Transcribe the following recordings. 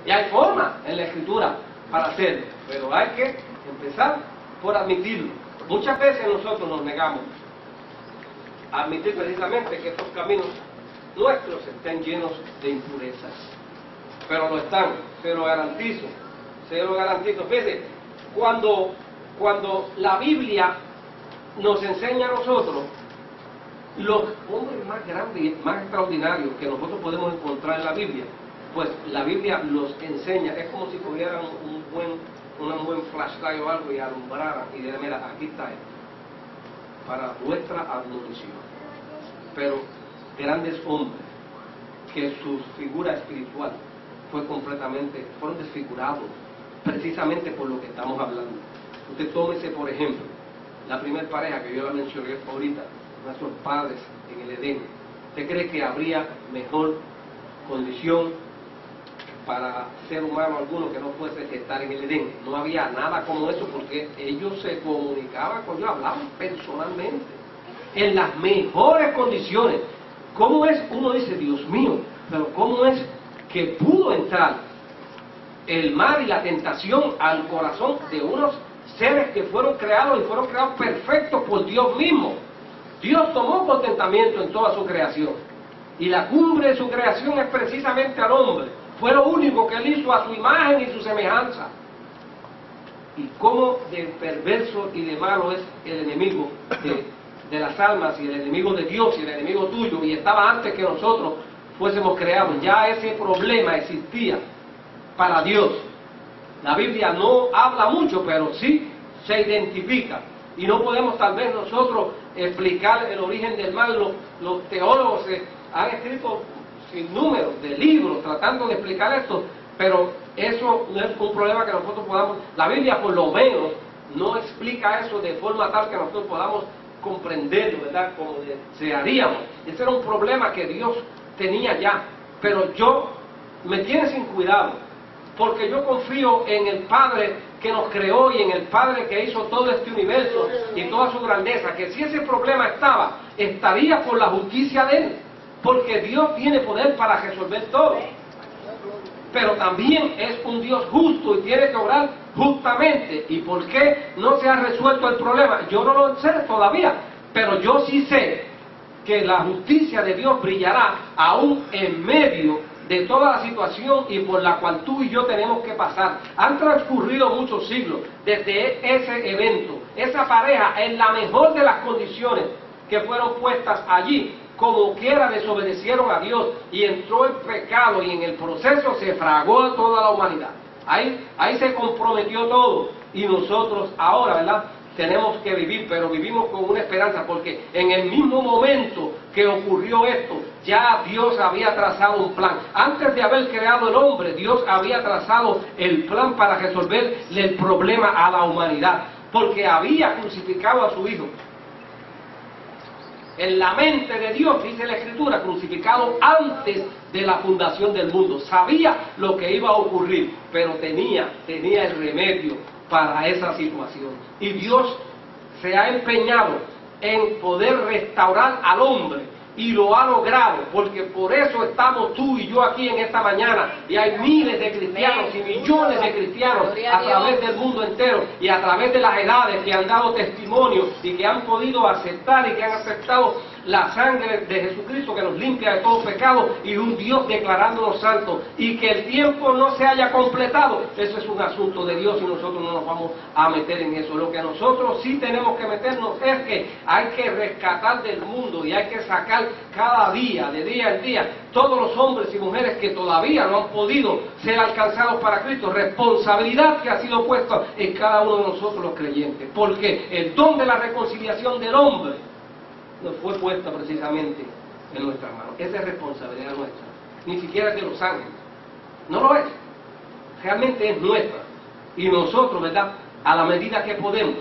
Y hay forma en la Escritura para hacerlo, pero hay que empezar por admitirlo. Muchas veces nosotros nos negamos a admitir precisamente que estos caminos nuestros estén llenos de impurezas. Pero lo están, se lo garantizo, se lo garantizo. Fíjense, cuando la Biblia nos enseña a nosotros, los hombres más grandes y más extraordinarios que nosotros podemos encontrar en la Biblia, pues la Biblia los enseña, es como si tuvieran un buen flashlight o algo y alumbraran y dijeran, mira, aquí está esto, para vuestra admonición. Pero grandes hombres que su figura espiritual fueron desfigurados precisamente por lo que estamos hablando. Usted tómese por ejemplo la primera pareja que yo la mencioné ahorita, nuestros padres en el Edén. ¿Usted cree que habría mejor condición para ser humano alguno que no fuese estar en el Edén? No había nada como eso, porque ellos se comunicaban con Dios, hablaban personalmente en las mejores condiciones. ¿Cómo es? Uno dice, Dios mío, pero ¿cómo es que pudo entrar el mal y la tentación al corazón de unos seres que fueron creados perfectos por Dios mismo? Dios tomó contentamiento en toda su creación, y la cumbre de su creación es precisamente al hombre. Fue lo único que él hizo a su imagen y su semejanza. Y cómo de perverso y de malo es el enemigo de las almas, y el enemigo de Dios, y el enemigo tuyo, y estaba antes que nosotros fuésemos creados. Ya ese problema existía para Dios. La Biblia no habla mucho, pero sí se identifica. Y no podemos tal vez nosotros explicar el origen del mal. Los teólogos han escrito sin número de libros tratando de explicar esto, pero eso no es un problema que nosotros podamos. La Biblia por lo menos no explica eso de forma tal que nosotros podamos comprenderlo, ¿verdad?, como desearíamos. Ese era un problema que Dios tenía ya, pero yo me tiene sin cuidado, porque yo confío en el Padre que nos creó y en el Padre que hizo todo este universo y toda su grandeza, que si ese problema estaría por la justicia de Él, porque Dios tiene poder para resolver todo. Pero también es un Dios justo y tiene que obrar justamente. ¿Y por qué no se ha resuelto el problema? Yo no lo sé todavía, pero yo sí sé que la justicia de Dios brillará aún en medio de toda la situación y por la cual tú y yo tenemos que pasar. Han transcurrido muchos siglos desde ese evento. Esa pareja, en la mejor de las condiciones que fueron puestas allí, como quiera desobedecieron a Dios y entró el pecado, y en el proceso se fragó a toda la humanidad. Ahí se comprometió todo, y nosotros ahora, ¿verdad?, tenemos que vivir, pero vivimos con una esperanza, porque en el mismo momento que ocurrió esto, ya Dios había trazado un plan. Antes de haber creado el hombre, Dios había trazado el plan para resolver el problema a la humanidad, porque había crucificado a su Hijo. En la mente de Dios, dice la Escritura, crucificado antes de la fundación del mundo. Sabía lo que iba a ocurrir, pero tenía el remedio para esa situación. Y Dios se ha empeñado en poder restaurar al hombre, y lo ha logrado, porque por eso estamos tú y yo aquí en esta mañana, y hay miles de cristianos y millones de cristianos a través del mundo entero y a través de las edades que han dado testimonio y que han podido aceptar y que han aceptado la sangre de Jesucristo que nos limpia de todo pecado, y un Dios declarándonos santos, y que el tiempo no se haya completado. Eso es un asunto de Dios y nosotros no nos vamos a meter en eso. Lo que nosotros sí tenemos que meternos es que hay que rescatar del mundo y hay que sacar cada día, de día en día, todos los hombres y mujeres que todavía no han podido ser alcanzados para Cristo. Responsabilidad que ha sido puesta en cada uno de nosotros los creyentes, porque el don de la reconciliación del hombre nos fue puesta precisamente en nuestras manos. Esa es responsabilidad nuestra, ni siquiera de los ángeles, no lo es, realmente es nuestra, y nosotros, ¿verdad?, a la medida que podemos,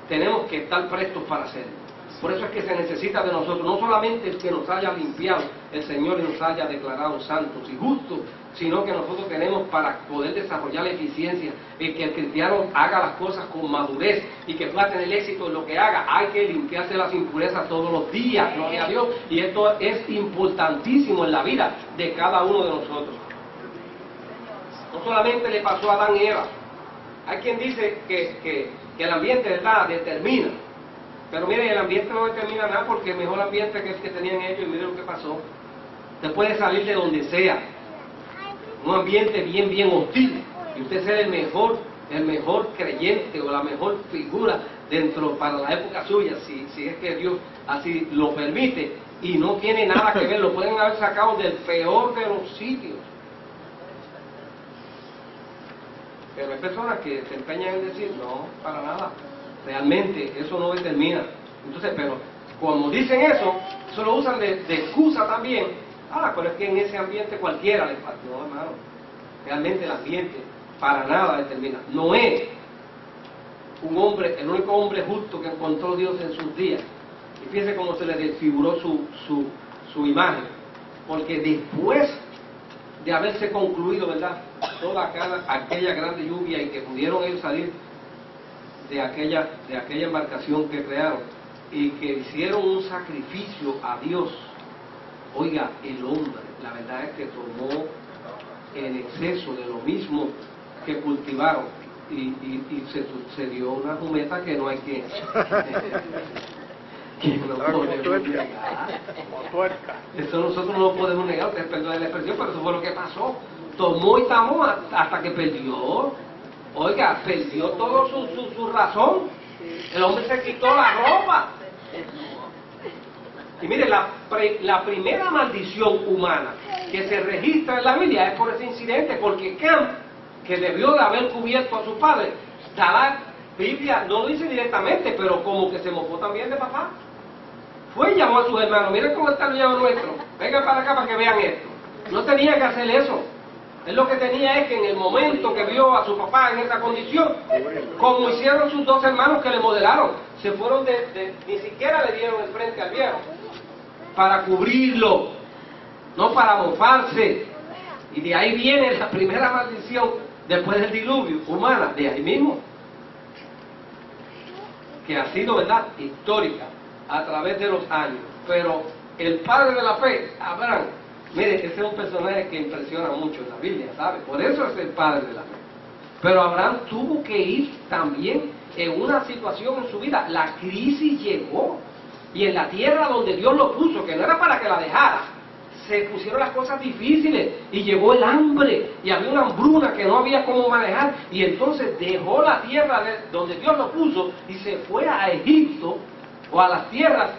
tenemos que estar prestos para hacerlo. Por eso es que se necesita de nosotros, no solamente el que nos haya limpiado el Señor y nos haya declarado santos y justos, sino que nosotros tenemos para poder desarrollar la eficiencia, que el cristiano haga las cosas con madurez y que pueda tener éxito en lo que haga. Hay que limpiarse las impurezas todos los días, gloria a Dios, y esto es importantísimo en la vida de cada uno de nosotros. No solamente le pasó a Adán y Eva. Hay quien dice que el ambiente, ¿verdad?, determina. Pero miren, el ambiente no determina nada, porque el mejor ambiente que el que tenían ellos, y miren lo que pasó. Usted puede salir de donde sea, un ambiente bien hostil, y usted ser el mejor creyente o la mejor figura dentro para la época suya, si es que Dios así lo permite, y no tiene nada que ver, lo pueden haber sacado del peor de los sitios. Pero hay personas que se empeñan en decir, no, para nada, realmente eso no determina. Entonces, pero como dicen eso lo usan de excusa también. Pero es que en ese ambiente cualquiera les pasa. No, hermano, realmente el ambiente para nada determina. Noé, un hombre, el único hombre justo que encontró Dios en sus días. Y fíjense cómo se le desfiguró su imagen. Porque después de haberse concluido, ¿verdad?, toda aquella grande lluvia, y que pudieron ellos salir de aquella embarcación que crearon, y que hicieron un sacrificio a Dios. Oiga, el hombre, la verdad es que tomó en exceso de lo mismo que cultivaron, y se dio una jumeta que no hay que no podemos negar. Eso nosotros no lo podemos negar, ustedes perdonen la expresión, pero eso fue lo que pasó. Tomó y tomó hasta que perdió. Oiga, perdió todo su razón. El hombre se quitó la ropa. Y mire, la primera maldición humana que se registra en la Biblia es por ese incidente, porque Cam, que debió de haber cubierto a su padre, la Biblia no lo dice directamente, pero como que se mofó también de papá. Fue y llamó a sus hermanos, miren cómo está el viejo nuestro, vengan para acá para que vean esto. No tenía que hacer eso. Él lo que tenía es que en el momento que vio a su papá en esa condición, como hicieron sus dos hermanos que le modelaron, se fueron ni siquiera le dieron el frente al viejo, para cubrirlo, no para mofarse. Y de ahí viene la primera maldición después del diluvio humana, de ahí mismo, que ha sido, ¿verdad?, histórica a través de los años. Pero el padre de la fe, Abraham, mire, ese es un personaje que impresiona mucho en la Biblia, ¿sabe? Por eso es el padre de la fe. Pero Abraham tuvo que ir también en una situación en su vida. La crisis llegó. Y en la tierra donde Dios lo puso, que no era para que la dejara, se pusieron las cosas difíciles. Y llegó el hambre. Y había una hambruna que no había cómo manejar. Y entonces dejó la tierra donde Dios lo puso y se fue a Egipto, o a las tierras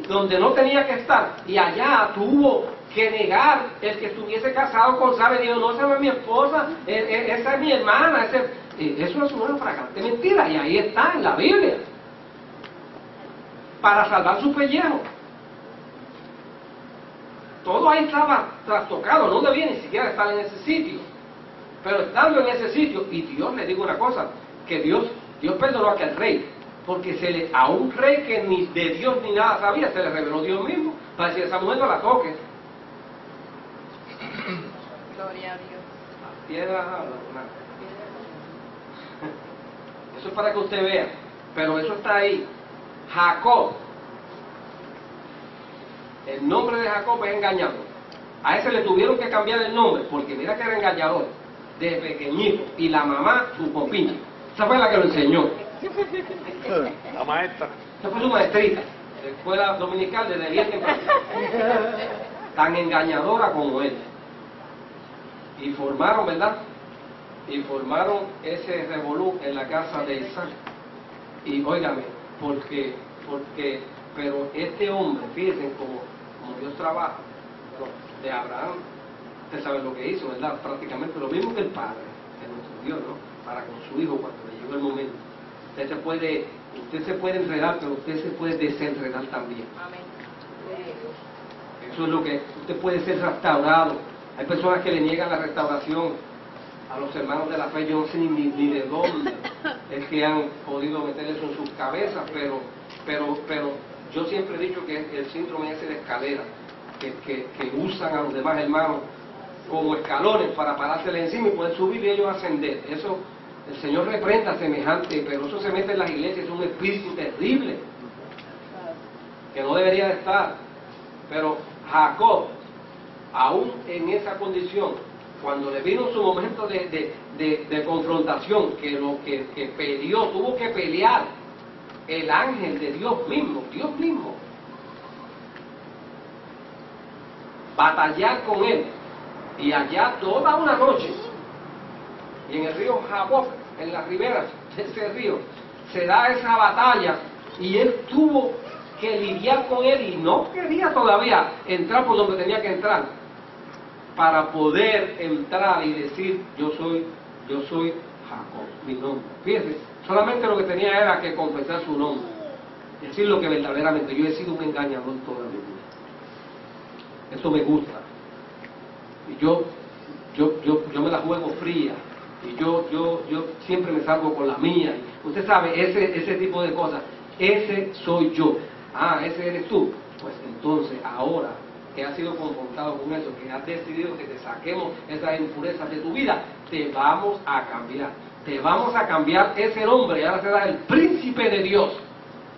donde no tenía que estar. Y allá tuvo que negar el que estuviese casado con Sara, y dijo, no, esa no es mi esposa, esa es mi hermana. Eso es una fragante mentira, y ahí está en la Biblia, para salvar su pellejo. Todo ahí estaba trastocado, no debía ni siquiera estar en ese sitio, pero estando en ese sitio, y Dios, le digo una cosa, que Dios perdonó a aquel rey, porque a un rey que ni de Dios ni nada sabía, se le reveló Dios mismo, para decir, esa mujer no la toque. Gloria a Dios. Piedra, eso es para que usted vea, pero eso está ahí. Jacob, el nombre de Jacob es engañador. A ese le tuvieron que cambiar el nombre, porque mira que era engañador, de pequeñito, y la mamá, su compinche. Esa fue la que lo enseñó. La maestra. Esa fue su maestrita, de escuela dominical desde bien temprano. Tan engañadora como él. Y formaron, ¿verdad? Y formaron ese revolú en la casa de Isaac. Y óigame, pero este hombre, fíjense como Dios trabaja, de Abraham, usted sabe lo que hizo, ¿verdad? Prácticamente lo mismo que el padre, que nuestro Dios, ¿no? Para con su hijo cuando le llegó el momento. Usted se puede enredar, pero usted se puede desenredar también. Amén. Eso es lo que usted puede ser restaurado. Hay personas que le niegan la restauración a los hermanos de la fe. Yo no sé ni de dónde es que han podido meter eso en sus cabezas, pero yo siempre he dicho que el síndrome ese de escalera, que usan a los demás hermanos como escalones para parárseles encima y poder subir y ellos ascender. Eso, el Señor reprenda semejante, pero eso se mete en las iglesias, es un espíritu terrible que no debería de estar. Pero Jacob, aún en esa condición, cuando le vino su momento de confrontación, que lo que peleó, tuvo que pelear el ángel de Dios mismo, batallar con él, y allá toda una noche, y en el río Jaboc, en las riberas de ese río, se da esa batalla, y él tuvo que lidiar con él, y no quería todavía entrar por donde tenía que entrar, para poder entrar y decir, yo soy Jacob, mi nombre. Fíjense, solamente lo que tenía era que confesar su nombre, decir lo que verdaderamente, yo he sido un engañador toda mi vida. Eso me gusta. Y yo me la juego fría. Y yo siempre me salgo con la mía. Usted sabe, ese tipo de cosas. Ese soy yo. Ah, ese eres tú. Pues entonces, ahora que has sido confrontado con eso, que has decidido que te saquemos esas impurezas de tu vida, te vamos a cambiar. Te vamos a cambiar ese nombre. Y ahora serás el príncipe de Dios.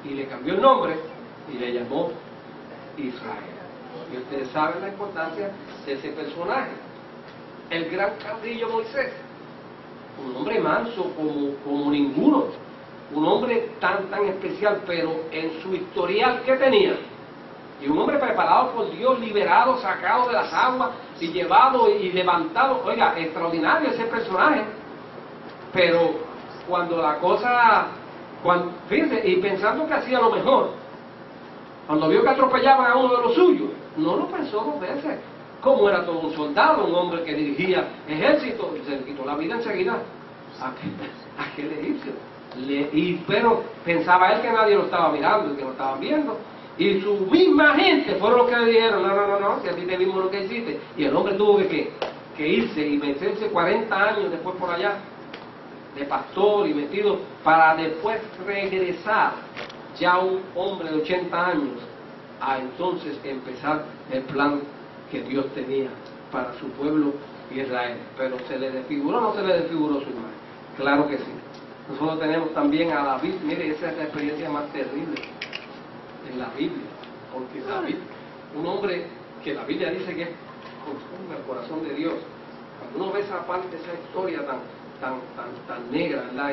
Y le cambió el nombre y le llamó Israel. Y ustedes saben la importancia de ese personaje, el gran caudillo Moisés, un hombre manso como ninguno, un hombre tan especial, pero en su historial que tenía, y un hombre preparado por Dios, liberado, sacado de las aguas y llevado y levantado. Oiga, extraordinario ese personaje, pero cuando la cosa, fíjense, y pensando que hacía lo mejor, cuando vio que atropellaban a uno de los suyos, no lo pensó dos veces. Como era todo un soldado, un hombre que dirigía ejército, y se le quitó la vida enseguida a aquel egipcio. Pero pensaba él que nadie lo estaba mirando y que lo estaban viendo. Y su misma gente fueron los que le dijeron, no, si a ti te vimos lo que hiciste. Y el hombre tuvo que irse y meterse 40 años después por allá, de pastor y metido, para después regresar, ya un hombre de 80 años, a entonces empezar el plan que Dios tenía para su pueblo Israel. Pero ¿se le desfiguró o no se le desfiguró su imagen? Claro que sí. Nosotros tenemos también a David. Mire, esa es la experiencia más terrible en la Biblia, porque David, un hombre que la Biblia dice que es conforme al corazón de Dios. Cuando uno ve esa parte, esa historia tan negra, ¿verdad?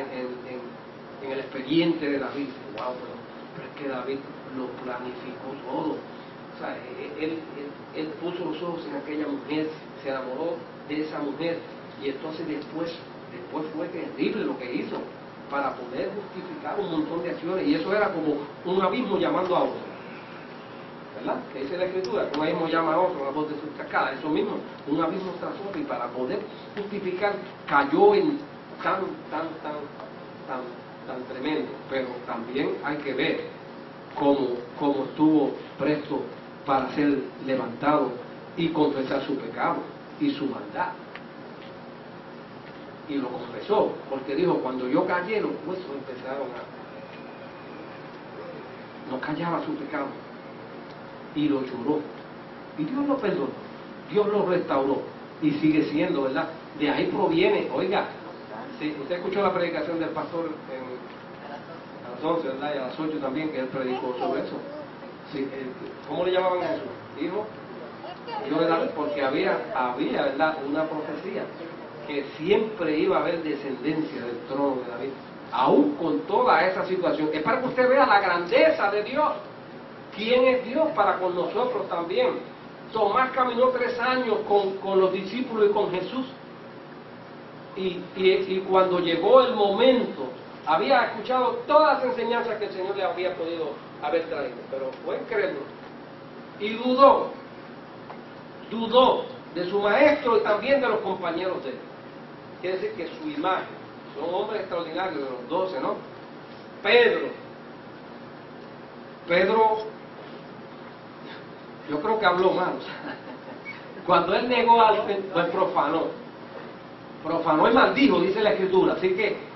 En el expediente de David, wow, pero es que David lo planificó todo. O sea, él puso los ojos en aquella mujer, se enamoró de esa mujer, y entonces después fue terrible lo que hizo para poder justificar un montón de acciones, y eso era como un abismo llamando a otro, ¿verdad? Que dice la Escritura, que un abismo llama a otro, la voz de sus cascadas, eso mismo, un abismo tras otro, y para poder justificar cayó en tan tremendo. Pero también hay que ver cómo estuvo presto para ser levantado y confesar su pecado y su maldad. Y lo confesó, porque dijo, cuando yo callé, los huesos empezaron no callaba su pecado, y lo lloró, y Dios lo perdonó, Dios lo restauró, y sigue siendo, ¿verdad? De ahí proviene, oiga, si usted escuchó la predicación del pastor a las 11, ¿verdad? Y a las 8 también, que él predicó sobre eso. Sí, ¿cómo le llamaban a eso? Hijo de David, porque había, ¿verdad?, una profecía que siempre iba a haber descendencia del trono de David, aún con toda esa situación. Es para que usted vea la grandeza de Dios. ¿Quién es Dios para con nosotros también? Tomás caminó 3 años con los discípulos y con Jesús, y cuando llegó el momento, había escuchado todas las enseñanzas que el Señor le había podido haber traído, pero fue incrédulo y dudó de su maestro y también de los compañeros de él. Quiere decir que su imagen, son hombres extraordinarios, de los 12, ¿no? Pedro, yo creo que habló mal. Cuando él negó algo, pues profanó y maldijo, dice la Escritura. Así que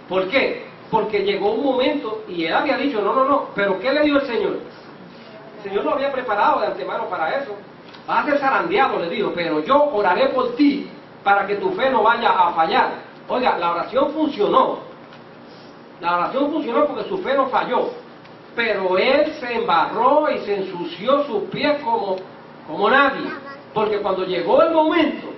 ¿por qué? Porque llegó un momento y él había dicho, no, pero ¿qué le dio el Señor? El Señor lo había preparado de antemano para eso. Vas a ser zarandeado, le dijo, pero yo oraré por ti para que tu fe no vaya a fallar. Oiga, la oración funcionó porque su fe no falló, pero él se embarró y se ensució sus pies como nadie, porque cuando llegó el momento